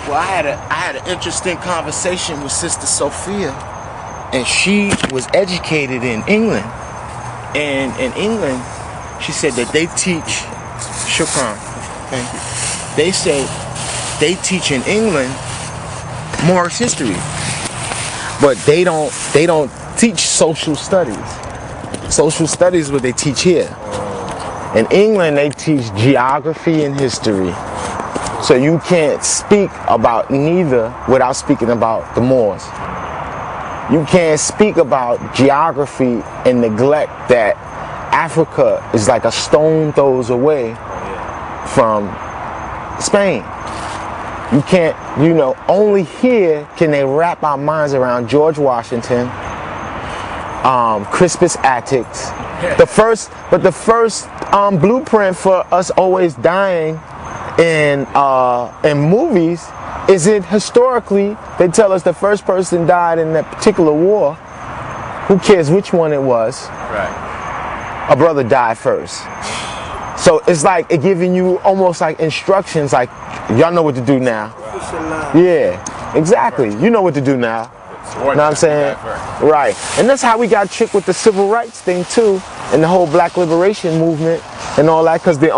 Well, I had an interesting conversation with Sister Sophia, and she was educated in England. And in England, she said that they teach Shukran. Thank you. They say they teach in England Moorish history, but they don't teach social studies. Social studies is what they teach here. In England, they teach geography and history. So you can't speak about neither without speaking about the Moors. You can't speak about geography and neglect that Africa is like a stone throws away from Spain. You can't, only here can they wrap our minds around George Washington, Crispus Attucks. The first blueprint for us always dying in movies is it historically they tell us the first person died in that particular war. Who cares which one it was? Right. A brother died first. So it's like it giving you almost like instructions, like y'all know what to do now. Right. Yeah, exactly. You know what to do now. You know what I'm saying? Right. And that's how we got tricked with the civil rights thing too, and the whole black liberation movement and all that, because the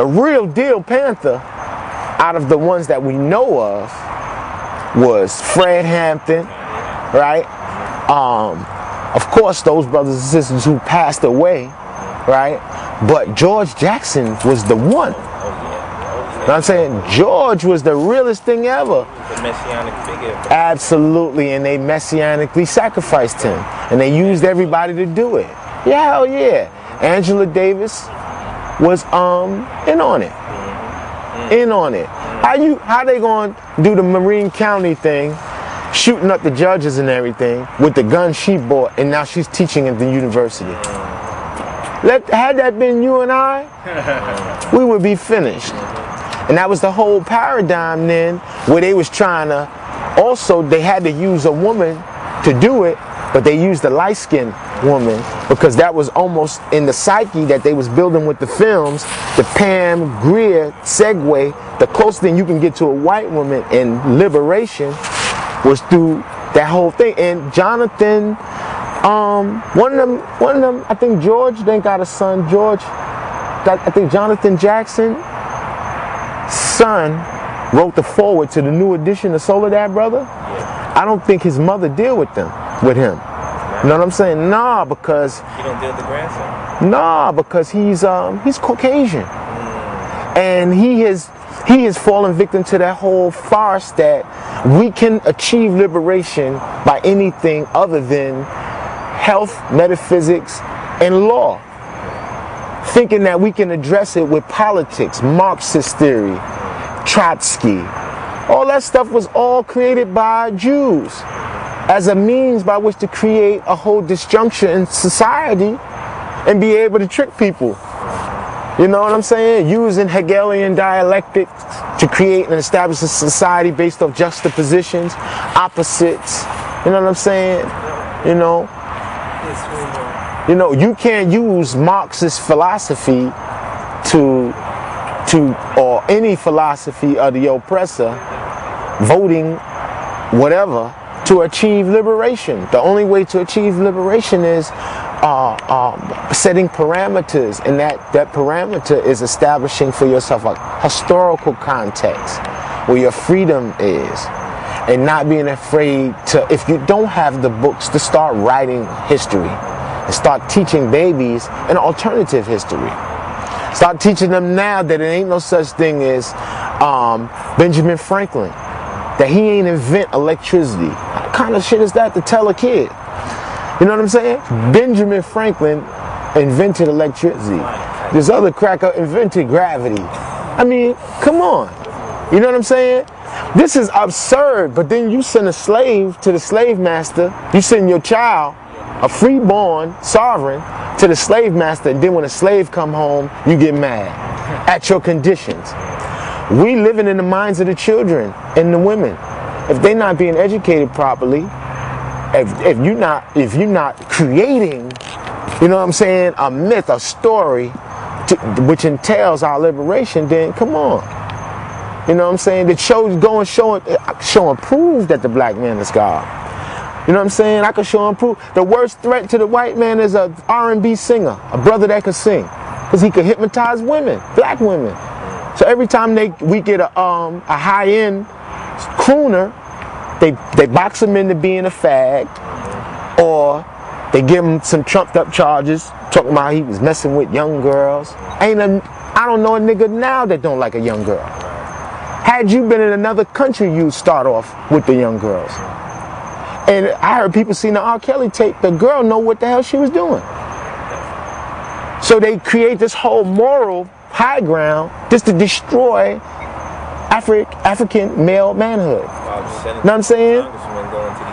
real deal Panther out of the ones that we know of was Fred Hampton, right? Of course, those brothers and sisters who passed away, right? But George Jackson was the one. You know what I'm saying? George was the realest thing ever. The messianic figure. Absolutely, and they messianically sacrificed him. And they used everybody to do it. Yeah, hell yeah. Angela Davis was in on it. In on it. How they gonna do the Marine County thing, shooting up the judges and everything with the gun she bought, and now she's teaching at the university? Had that been you and I, we would be finished. And that was the whole paradigm then, where they was trying to, also they had to use a woman to do it, but they used a light-skinned woman because that was almost in the psyche that they was building with the films. The Pam Grier segue, the closest thing you can get to a white woman in liberation was through that whole thing. And Jonathan, one of them, I think George, they got a son, George, I think Jonathan Jackson, son, wrote the foreword to the new edition of Soledad Brother. I don't think his mother deal with him. You know what I'm saying? Nah, because you don't deal with the grandson. Nah, because he's Caucasian, and he has fallen victim to that whole farce that we can achieve liberation by anything other than health, metaphysics, and law. Thinking that we can address it with politics, Marxist theory, Trotsky. All that stuff was all created by Jews as a means by which to create a whole disjuncture in society and be able to trick people. You know what I'm saying? Using Hegelian dialectics to create and establish a society based off juxtapositions, opposites. You know what I'm saying? You can't use Marxist philosophy or any philosophy of the oppressor, voting, whatever, to achieve liberation. The only way to achieve liberation is setting parameters, and that parameter is establishing for yourself a historical context where your freedom is, and not being afraid to, if you don't have the books, to start writing history and start teaching babies an alternative history. Start teaching them now that it ain't no such thing as Benjamin Franklin, that he ain't invent electricity. What kind of shit is that to tell a kid? You know what I'm saying? Benjamin Franklin invented electricity. This other cracker invented gravity. I mean, come on. You know what I'm saying? This is absurd, but then you send a slave to the slave master. You send your child, a freeborn sovereign, to the slave master, and then when a slave come home, you get mad at your conditions. We living in the minds of the children and the women. If they're not being educated properly, if you're not creating, you know what I'm saying, a myth, a story, which entails our liberation, then come on. You know what I'm saying? The shows go and show and prove that the black man is God. You know what I'm saying? I can show and prove. The worst threat to the white man is a R&B singer, a brother that could sing, because he could hypnotize women, black women. So every time we get a high-end crooner, they box him into being a fag, or they give him some trumped-up charges, talking about he was messing with young girls. I don't know a nigga now that don't like a young girl. Had you been in another country, you'd start off with the young girls. And I heard people seeing the R. Kelly tape, the girl know what the hell she was doing. So they create this whole moral high ground just to destroy African male manhood. You know what I'm saying?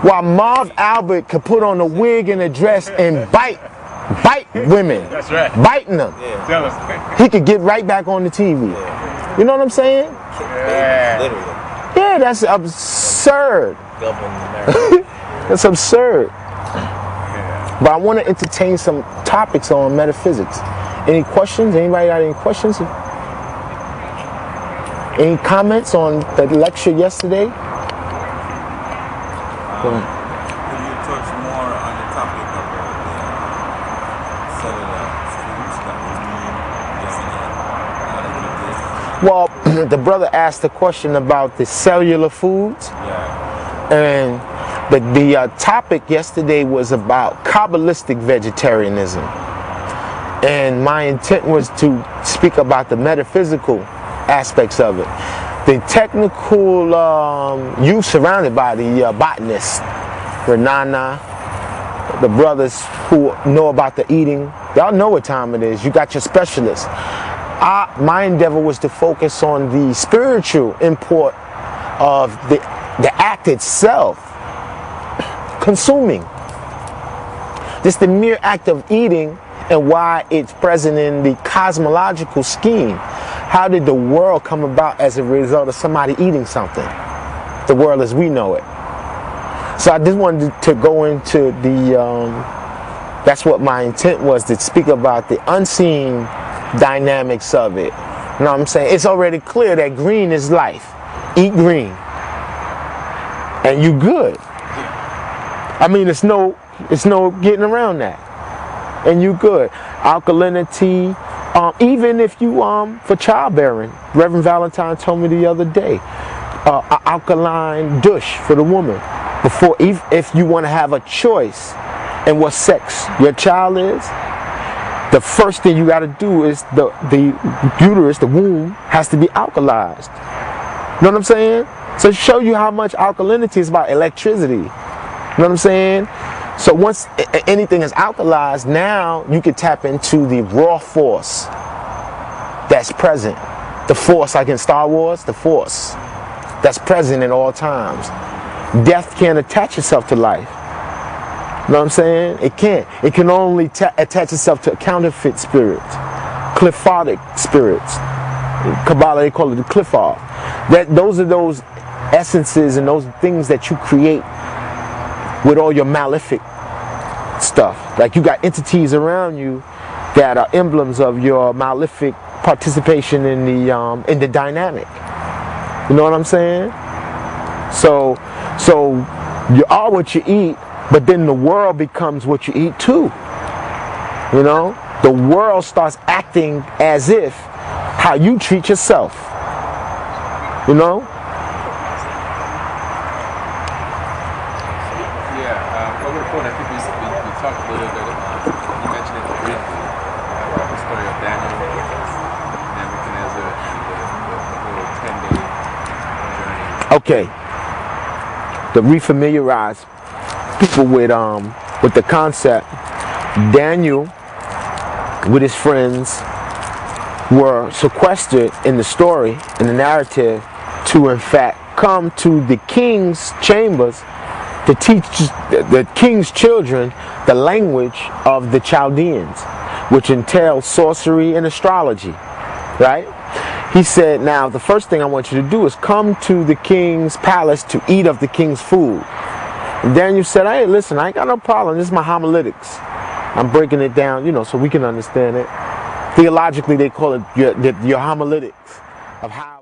While Marv Albert could put on a wig and a dress and bite women. That's right. Biting them. Yeah. He could get right back on the TV. Yeah. You know what I'm saying? Yeah. Literally. Yeah, that's absurd. That's absurd. But I want to entertain some topics on metaphysics. Any questions? Anybody got any questions? Any comments on the lecture yesterday? Go ahead. Could you touch more on the topic of the cellular foods that we Well, the brother asked a question about the cellular foods. Yeah. And the topic yesterday was about Kabbalistic vegetarianism. And my intent was to speak about the metaphysical aspects of it. The technical, you surrounded by the botanists, Renana, the brothers who know about the eating. Y'all know what time it is. You got your specialists. My endeavor was to focus on the spiritual import of the act itself. Consuming. Just the mere act of eating and why it's present in the cosmological scheme. How did the world come about as a result of somebody eating something? The world as we know it. So I just wanted to go into that's what my intent was, to speak about the unseen dynamics of it. You know what I'm saying? It's already clear that green is life. Eat green. And you good. I mean, it's no getting around that. And you good. Alkalinity, even if you for childbearing. Reverend Valentine told me the other day, alkaline douche for the woman. Before, if you want to have a choice in what sex your child is, the first thing you got to do is the uterus, the womb, has to be alkalized. You know what I'm saying? So show you how much alkalinity is about electricity. You know what I'm saying? So once anything is alkalized, now you can tap into the raw force that's present. The force, like in Star Wars, the force that's present at all times. Death can't attach itself to life. You know what I'm saying? It can't. It can only attach itself to counterfeit spirits, cliphotic spirits. Kabbalah, they call it the cliphard. Those are those essences and those things that you create with all your malefic stuff. Like you got entities around you that are emblems of your malefic participation in the dynamic. You know what I'm saying? So you are what you eat, but then the world becomes what you eat too. You know? The world starts acting as if how you treat yourself. You know? Over the phone, I think we talked a little bit about, you mentioned it briefly, about the story of Daniel, Nebuchadnezzar, and the whole 10-day journey. Okay. To refamiliarize people with the concept, Daniel with his friends were sequestered in the story, in the narrative, to in fact come to the king's chambers to teach the king's children the language of the Chaldeans, which entails sorcery and astrology, right? He said, now the first thing I want you to do is come to the king's palace to eat of the king's food. And Daniel said, hey, listen, I ain't got no problem. This is my homiletics. I'm breaking it down, you know, so we can understand it. Theologically, they call it your homiletics of how